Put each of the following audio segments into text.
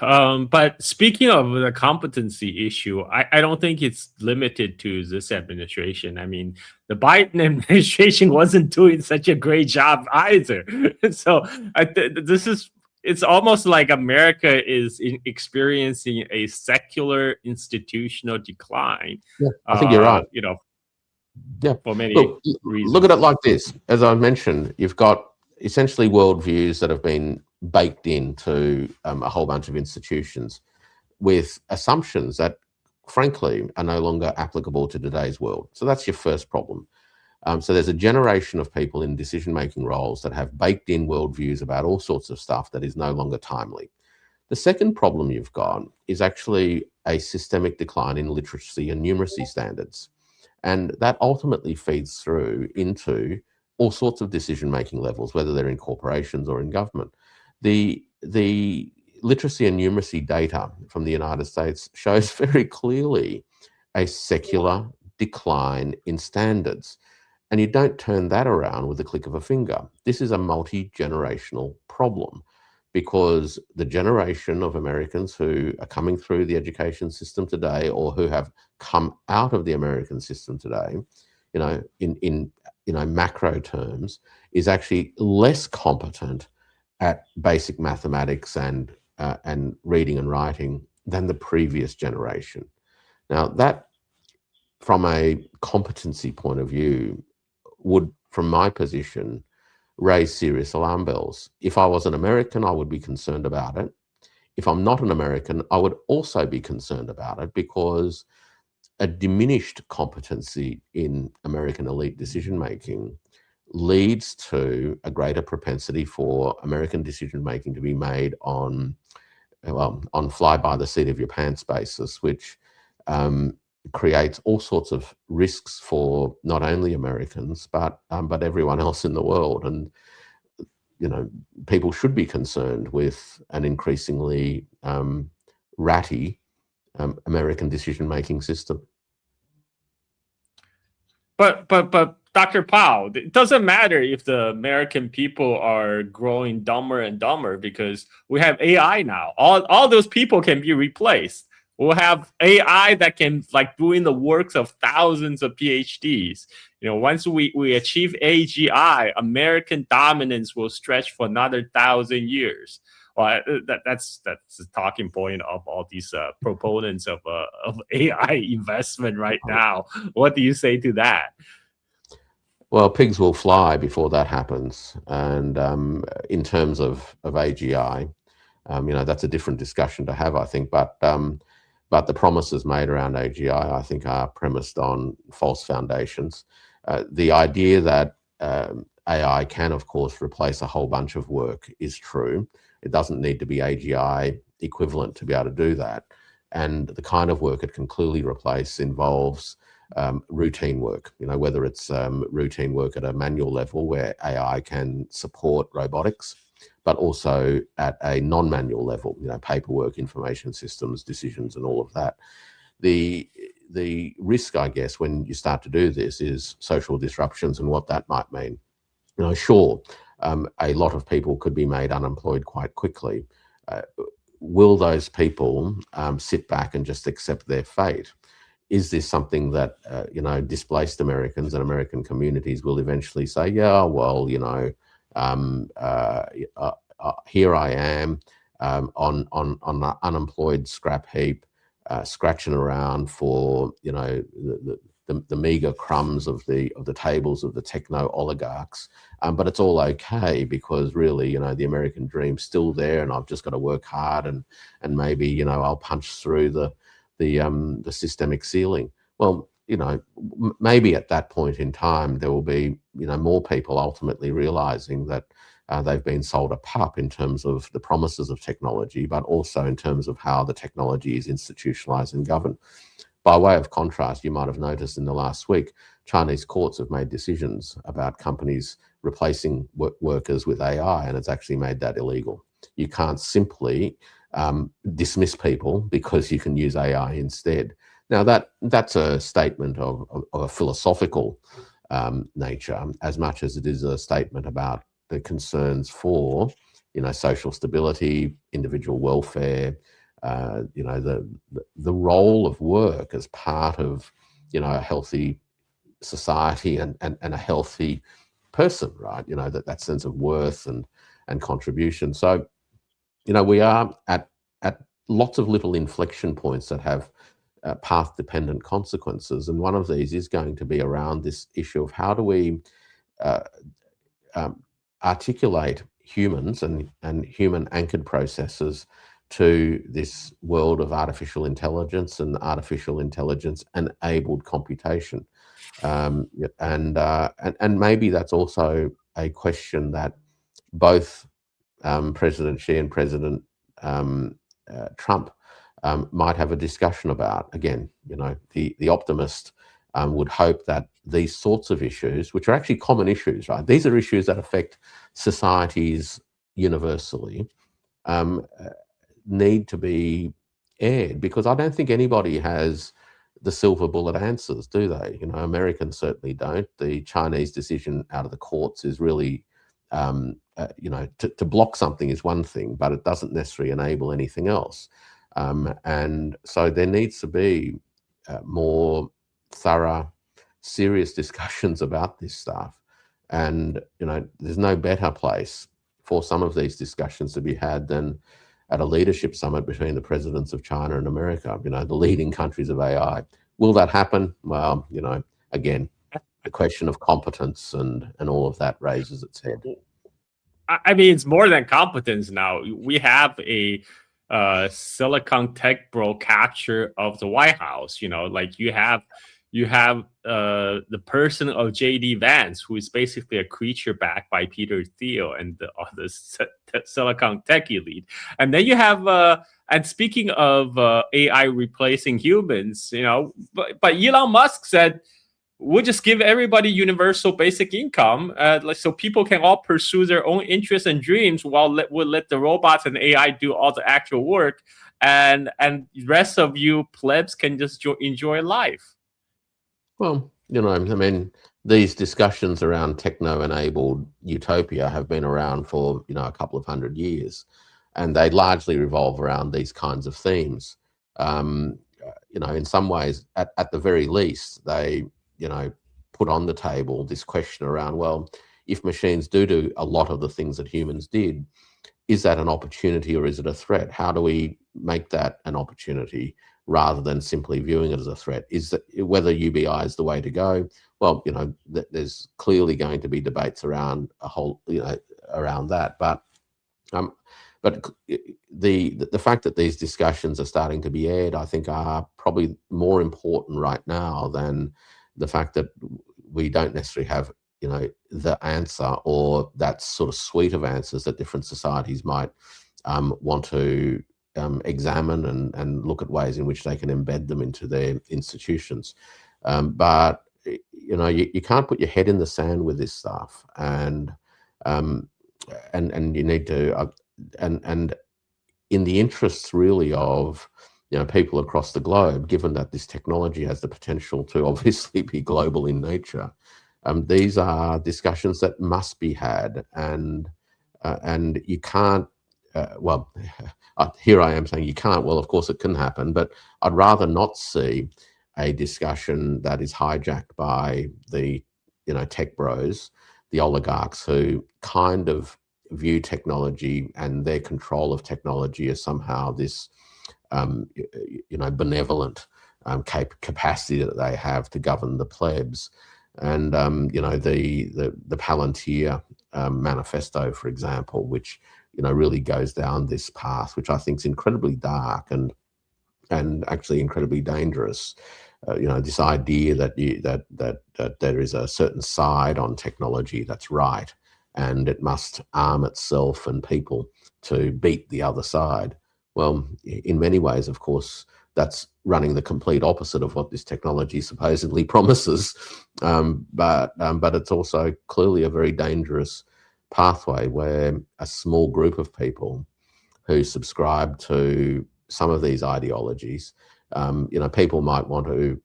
But speaking of the competency issue, I don't think it's limited to this administration. I mean, the Biden administration wasn't doing such a great job either. So this is it's almost like America is experiencing a secular institutional decline. Yeah, I think you're right. You know, Yeah. for many Look at it reasons. like this. As I mentioned, you've got essentially worldviews that have been baked into a whole bunch of institutions with assumptions that, frankly, are no longer applicable to today's world. So that's your first problem. So there's a generation of people in decision-making roles that have baked in worldviews about all sorts of stuff that is no longer timely. The second problem you've got is actually a systemic decline in literacy and numeracy standards. And that ultimately feeds through into all sorts of decision-making levels, whether they're in corporations or in government. The literacy and numeracy data from the United States shows very clearly a secular decline in standards. And you don't turn that around with the click of a finger. This is a multi-generational problem because the generation of Americans who are coming through the education system today or who have come out of the American system today, in macro terms, is actually less competent at basic mathematics and reading and writing than the previous generation. Now, that, from a competency point of view, would, from my position, raise serious alarm bells. If I was an American, I would be concerned about it. If I'm not an American, I would also be concerned about it because a diminished competency in American elite decision-making leads to a greater propensity for American decision-making to be made on fly-by-the-seat-of-your-pants basis, which creates all sorts of risks for not only Americans but everyone else in the world. And people should be concerned with an increasingly ratty American decision-making system. But Dr. Powell, it doesn't matter if the American people are growing dumber and dumber because we have AI now. All those people can be replaced. We'll have AI that can doing the works of thousands of PhDs. Once we achieve AGI, American dominance will stretch for another 1,000 years. Well, that's the talking point of all these proponents of AI investment right now. What do you say to that? Well, pigs will fly before that happens. And in terms of AGI, that's a different discussion to have, I think. But the promises made around AGI, I think, are premised on false foundations. The idea that AI can, of course, replace a whole bunch of work is true. It doesn't need to be AGI equivalent to be able to do that. And the kind of work it can clearly replace involves routine work, whether it's routine work at a manual level where AI can support robotics, but also at a non-manual level, paperwork, information systems, decisions, and all of that. The risk, I guess, when you start to do this is social disruptions and what that might mean. Sure, a lot of people could be made unemployed quite quickly. Will those people sit back and just accept their fate? Is this something that, displaced Americans and American communities will eventually say, yeah, well, here I am on an unemployed scrap heap, scratching around for the meager crumbs of the tables of the techno-oligarchs, but it's all okay because really the American dream's still there, and I've just got to work hard and maybe I'll punch through the systemic ceiling. Well, maybe at that point in time there will be more people ultimately realizing that they've been sold a pup in terms of the promises of technology, but also in terms of how the technology is institutionalized and governed. By way of contrast, you might have noticed in the last week, Chinese courts have made decisions about companies replacing workers with AI, and it's actually made that illegal. You can't simply dismiss people because you can use AI instead. Now, that's a statement of a philosophical nature, as much as it is a statement about the concerns for social stability, individual welfare, the role of work as part of, a healthy society and a healthy person, right? That sense of worth and contribution. So, we are at lots of little inflection points that have path-dependent consequences, and one of these is going to be around this issue of how do we uh, articulate humans and human-anchored processes to this world of artificial intelligence and artificial intelligence-enabled computation. And maybe that's also a question that both President Xi and President Trump might have a discussion about. Again, the optimist would hope that these sorts of issues, which are actually common issues, right? These are issues that affect societies universally, need to be aired, because I don't think anybody has the silver bullet answers, do they? Americans certainly don't. The Chinese decision out of the courts is really, to block something is one thing, but it doesn't necessarily enable anything else. And so there needs to be more thorough, serious discussions about this stuff. And, there's no better place for some of these discussions to be had than at a leadership summit between the presidents of China and America, the leading countries of AI. Will that happen? Well, again, the question of competence and all of that raises its head. I mean, it's more than competence now. We have a Silicon tech bro catcher of the White House. Like you have the person of JD Vance, who is basically a creature backed by Peter Thiel and the Silicon tech elite. And then you have, and speaking of AI replacing humans, but Elon Musk said, we'll just give everybody universal basic income, so people can all pursue their own interests and dreams, while we'll let the robots and AI do all the actual work, and the rest of you plebs can just enjoy life. Well, I mean, these discussions around techno-enabled utopia have been around for, a couple of 100 years, and they largely revolve around these kinds of themes. In some ways, at the very least, they, put on the table this question around, well, if machines do a lot of the things that humans did, is that an opportunity or is it a threat? How do we make that an opportunity rather than simply viewing it as a threat? Is that whether UBI is the way to go? Well, there's clearly going to be debates around around that, but the fact that these discussions are starting to be aired, I think, are probably more important right now than the fact that we don't necessarily have, the answer or that sort of suite of answers that different societies might want to examine and look at ways in which they can embed them into their institutions. But you can't put your head in the sand with this stuff, and you need to, and in the interests really of people across the globe, given that this technology has the potential to obviously be global in nature, these are discussions that must be had, and you can't. Well, here I am saying you can't. Well, of course it can happen, but I'd rather not see a discussion that is hijacked by the tech bros, the oligarchs, who kind of view technology and their control of technology as somehow this benevolent capacity that they have to govern the plebs. And the Palantir Manifesto, for example, which really goes down this path, which I think is incredibly dark and actually incredibly dangerous. This idea that there is a certain side on technology that's right, and it must arm itself and people to beat the other side. Well, in many ways, of course, that's running the complete opposite of what this technology supposedly promises. But it's also clearly a very dangerous pathway where a small group of people who subscribe to some of these ideologies, people might want to,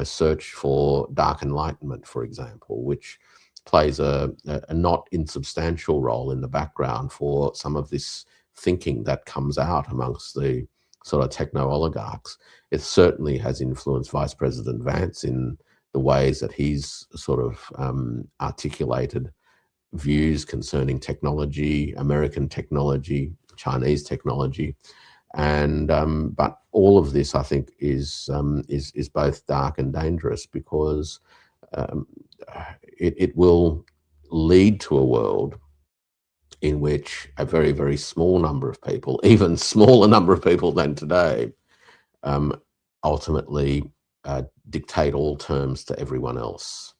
search for dark enlightenment, for example, which plays a not insubstantial role in the background for some of this thinking that comes out amongst the sort of techno-oligarchs. It certainly has influenced Vice President Vance in the ways that he's sort of articulated views concerning technology, American technology, Chinese technology, and but all of this, I think, is both dark and dangerous, because it will lead to a world in which a very, very small number of people, even smaller number of people than today, ultimately dictate all terms to everyone else.